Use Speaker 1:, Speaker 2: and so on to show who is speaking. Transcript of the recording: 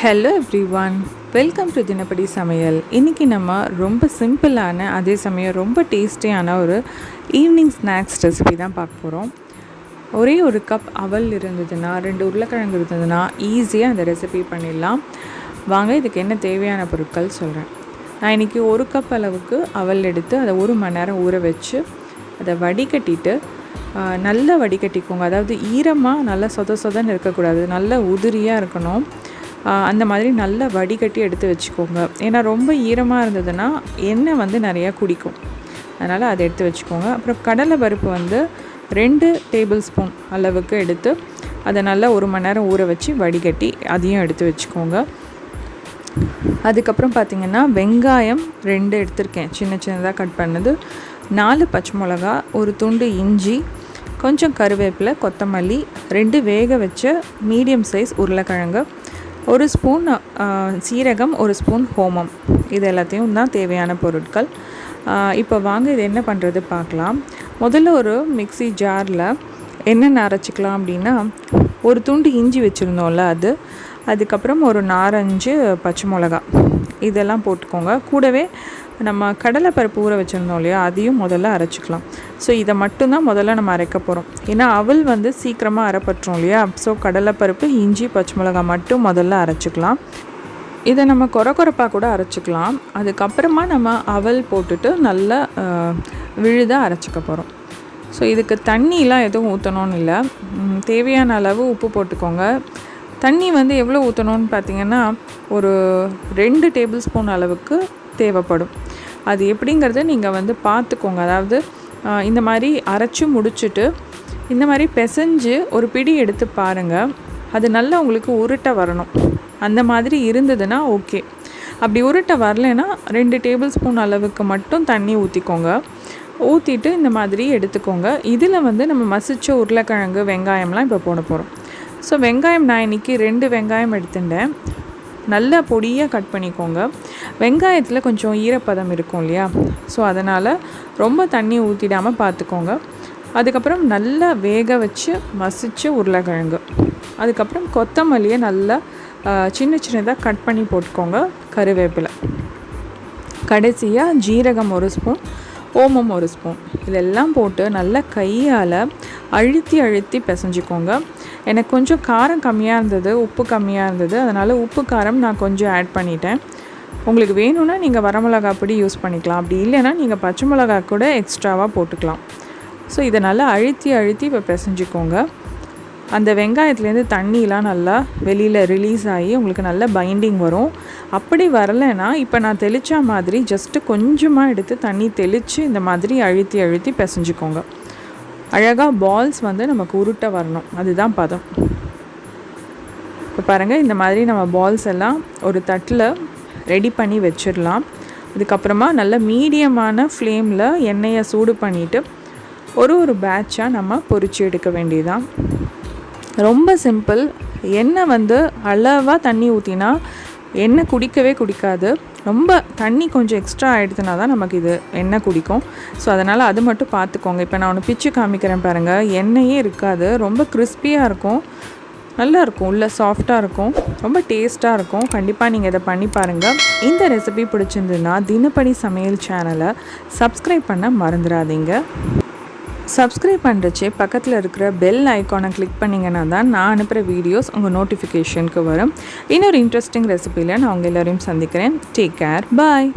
Speaker 1: Hello everyone, welcome to தினப்படி சமையல். இன்றைக்கி நம்ம ரொம்ப சிம்பிளான அதே சமயம் ரொம்ப டேஸ்டியான ஒரு ஈவினிங் ஸ்நாக்ஸ் ரெசிபி தான் பார்க்க போகிறோம். ஒரே ஒரு கப் அவல் இருந்ததுன்னா, 2 உருளைக்கிழங்கு இருந்ததுன்னா ஈஸியாக அந்த ரெசிபி பண்ணிடலாம். வாங்க இதுக்கு என்ன தேவையான பொருட்கள் சொல்கிறேன். நான் இன்றைக்கி 1 கப் அளவுக்கு அவல் எடுத்து அதை 1 மணி நேரம் ஊற வச்சு அதை வடிகட்டிட்டு நல்லா வடிகட்டிக்கோங்க. அதாவது ஈரமாக நல்லா சொதன்னு இருக்கக்கூடாது, நல்லா உதிரியாக இருக்கணும். அந்த மாதிரி நல்லா வடிகட்டி எடுத்து வச்சுக்கோங்க. ஏன்னா ரொம்ப ஈரமாக இருந்ததுன்னா எண்ணெய் நிறையா குடிக்கும், அதனால் அதை எடுத்து வச்சுக்கோங்க. அப்புறம் கடலை பருப்பு 2 டேபிள் ஸ்பூன் அளவுக்கு எடுத்து அதை நல்லா 1 மணி நேரம் ஊற வச்சு வடிகட்டி அதையும் எடுத்து வச்சுக்கோங்க. அதுக்கப்புறம் பார்த்திங்கன்னா வெங்காயம் 2 எடுத்திருக்கேன், சின்னதாக கட் பண்ணது, 4 பச்சை மிளகா, 1 துண்டு இஞ்சி, கொஞ்சம் கருவேப்பிலை, கொத்தமல்லி, 2 வேக வச்ச மீடியம் சைஸ் உருளைக்கிழங்கு, 1 ஸ்பூன் சீரகம், 1 ஸ்பூன் ஹோமம். இது எல்லாத்தையும் தான் தேவையான பொருட்கள். இப்போ வாங்க இது என்ன பண்ணுறது பார்க்கலாம். முதல்ல ஒரு மிக்ஸி ஜாரில் என்னென்ன அரைச்சிக்கலாம் அப்படின்னா, 1 துண்டு இஞ்சி வச்சுருந்தோம்ல அதுக்கப்புறம் ஒரு 4-5 பச்சை மிளகா இதெல்லாம் போட்டுக்கோங்க. கூடவே நம்ம கடலை பருப்பு ஊற வச்சுருந்தோம் இல்லையா, அதையும் முதல்ல அரைச்சிக்கலாம். ஸோ இதை மட்டும்தான் முதல்ல நம்ம அரைக்க போகிறோம். ஏன்னா அவல் சீக்கிரமாக அரைப்பட்டுரும் இல்லையா. ஸோ கடலைப்பருப்பு, இஞ்சி, பச்சை மிளகா மட்டும் முதல்ல அரைச்சிக்கலாம். இதை நம்ம கொரப்பாக கூட அரைச்சிக்கலாம். அதுக்கப்புறமா நம்ம அவல் போட்டுட்டு நல்லா விழுதாக அரைச்சிக்க போகிறோம். ஸோ இதுக்கு தண்ணிலாம் எதுவும் ஊற்றணும்னு இல்லை, தேவையான அளவு உப்பு போட்டுக்கோங்க. தண்ணி எவ்வளோ ஊற்றணும்னு பார்த்திங்கன்னா, ஒரு 2 டேபிள் ஸ்பூன் அளவுக்கு தேவைப்படும். அது எப்படிங்கிறத நீங்கள் பார்த்துக்கோங்க. அதாவது இந்த மாதிரி அரைச்சி முடிச்சுட்டு இந்த மாதிரி பிசைஞ்சு ஒரு பிடி எடுத்து பாருங்கள். அது நல்லா உங்களுக்கு உருட்டை வரணும். அந்த மாதிரி இருந்ததுன்னா ஓகே. அப்படி உருட்டை வரலைன்னா 2 டேபிள் ஸ்பூன் அளவுக்கு மட்டும் தண்ணி ஊற்றிக்கோங்க. ஊற்றிட்டு இந்த மாதிரி எடுத்துக்கோங்க. இதில் நம்ம மசிச்ச உருளைக்கிழங்கு, வெங்காயம்லாம் இப்போ போட போகிறோம். ஸோ வெங்காயம் நான் இன்றைக்கி 2 வெங்காயம் எடுத்துட்டேன். நல்லா பொடியாக கட் பண்ணிக்கோங்க. வெங்காயத்தில் கொஞ்சம் ஈரப்பதம் இருக்கும் இல்லையா, ஸோ அதனால் ரொம்ப தண்ணி ஊற்றிடாமல் பார்த்துக்கோங்க. அதுக்கப்புறம் நல்லா வேக வச்சு மசிச்சு உருளைக்கிழங்கு, அதுக்கப்புறம் கொத்தமல்லியை நல்லா சின்னதாக கட் பண்ணி போட்டுக்கோங்க. கருவேப்பிலை, கடைசியாக ஜீரகம் 1 ஸ்பூன், ஓமம் 1 ஸ்பூன், இதெல்லாம் போட்டு நல்லா கையால் அழுத்தி பிசைஞ்சிக்கோங்க. எனக்கு கொஞ்சம் காரம் கம்மியாக இருந்தது, உப்பு கம்மியாக இருந்தது, அதனால் உப்பு காரம் நான் கொஞ்சம் ஆட் பண்ணிட்டேன். உங்களுக்கு வேணும்னா நீங்கள் வரமிளகா பொடி யூஸ் பண்ணிக்கலாம். அப்படி இல்லைன்னா நீங்கள் பச்சை மிளகா கூட எக்ஸ்ட்ராவாக போட்டுக்கலாம். ஸோ இதை நல்லா அழுத்தி இப்போ பிசைஞ்சிக்கோங்க. அந்த வெங்காயத்துலேருந்து தண்ணிலாம் நல்லா வெளியில் ரிலீஸ் ஆகி உங்களுக்கு நல்ல பைண்டிங் வரும். அப்படி வரலைன்னா இப்போ நான் தெளித்த மாதிரி ஜஸ்ட்டு கொஞ்சமாக எடுத்து தண்ணி தெளித்து இந்த மாதிரி அழுத்தி பிசைஞ்சிக்கோங்க. அழகாக பால்ஸ் நமக்கு உருட்ட வரணும், அதுதான் பதம். இப்போ பாருங்கள், இந்த மாதிரி நம்ம பால்ஸ் எல்லாம் ஒரு தட்டில் ரெடி பண்ணி வச்சிடலாம். அதுக்கப்புறமா நல்ல மீடியமான ஃப்ளேமில் எண்ணெயை சூடு பண்ணிவிட்டு ஒரு பேட்சாக நம்ம பொரிச்சு எடுக்க வேண்டியதான். ரொம்ப சிம்பிள். எண்ணெய் அளவாக தண்ணி ஊற்றினா எண்ணெய் குடிக்காது. ரொம்ப தண்ணி கொஞ்சம் எக்ஸ்ட்ரா ஆகிடுதுனா தான் நமக்கு இது எண்ணெய் குடிக்கும். ஸோ அதனால் அது மட்டும் பார்த்துக்கோங்க. இப்போ நான் ஒன்று பிச்சு காமிக்கிறேன் பாருங்கள். எண்ணெயே இருக்காது, ரொம்ப கிறிஸ்பியாக இருக்கும், நல்லாயிருக்கும், உள்ள சாஃப்டாக இருக்கும், ரொம்ப டேஸ்ட்டாக இருக்கும். கண்டிப்பாக நீங்கள் இதை பண்ணி பாருங்கள். இந்த ரெசிபி பிடிச்சிருந்ததுன்னா தினப்படி சமையல் சேனலை சப்ஸ்கிரைப் பண்ண மறந்துடாதீங்க. சப்ஸ்கிரைப் பண்ணுறச்சே பக்கத்தில் இருக்கிற பெல் ஐக்கானை கிளிக் பண்ணிங்கன்னா தான் நான் அனுப்புகிற வீடியோஸ் உங்கள் நோட்டிஃபிகேஷனுக்கு வரும். இன்னொரு இன்ட்ரெஸ்டிங் ரெசிபியில் நான் உங்கள் எல்லோரையும் சந்திக்கிறேன். டேக் கேர், பாய்.